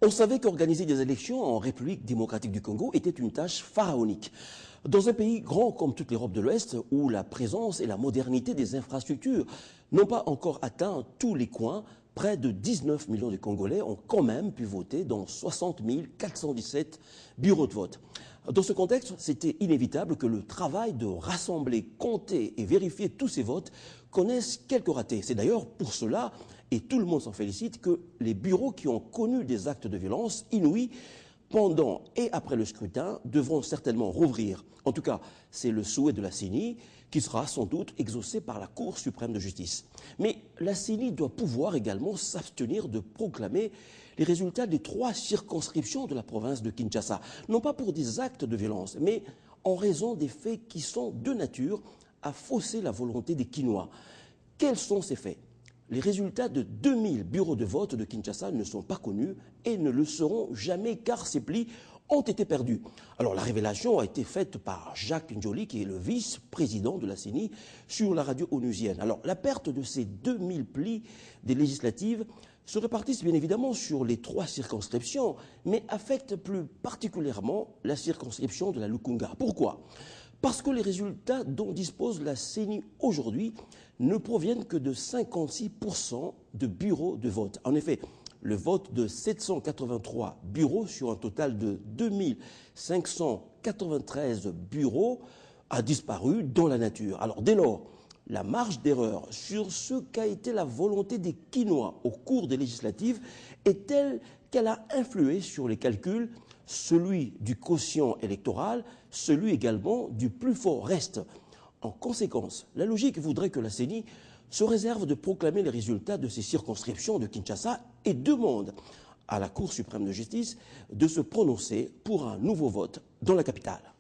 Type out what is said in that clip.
On savait qu'organiser des élections en République démocratique du Congo était une tâche pharaonique. Dans un pays grand comme toute l'Europe de l'Ouest, où la présence et la modernité des infrastructures n'ont pas encore atteint tous les coins, près de 19 millions de Congolais ont quand même pu voter dans 60 417 bureaux de vote. Dans ce contexte, c'était inévitable que le travail de rassembler, compter et vérifier tous ces votes connaisse quelques ratés. C'est d'ailleurs pour cela, et tout le monde s'en félicite, que les bureaux qui ont connu des actes de violence inouïs pendant et après le scrutin devront certainement rouvrir. En tout cas, c'est le souhait de la CENI qui sera sans doute exaucé par la Cour suprême de justice. Mais la CENI doit pouvoir également s'abstenir de proclamer les résultats des 3 circonscriptions de la province de Kinshasa, non pas pour des actes de violence, mais en raison des faits qui sont de nature à fausser la volonté des Kinois. Quels sont ces faits ? Les résultats de 2000 bureaux de vote de Kinshasa ne sont pas connus et ne le seront jamais car ces plis ont été perdus. Alors la révélation a été faite par Jacques Njoli, qui est le vice-président de la CENI, sur la radio onusienne. Alors la perte de ces 2000 plis des législatives se répartissent bien évidemment sur les 3 circonscriptions, mais affectent plus particulièrement la circonscription de la Lukunga. Pourquoi ? Parce que les résultats dont dispose la CENI aujourd'hui ne proviennent que de 56% de bureaux de vote. En effet, le vote de 783 bureaux sur un total de 2593 bureaux a disparu dans la nature. Alors dès lors, la marge d'erreur sur ce qu'a été la volonté des Kinois au cours des législatives est telle qu'elle a influé sur les calculs, celui du quotient électoral, celui également du plus fort reste. En conséquence, la logique voudrait que la CENI se réserve de proclamer les résultats de ces circonscriptions de Kinshasa et demande à la Cour suprême de justice de se prononcer pour un nouveau vote dans la capitale.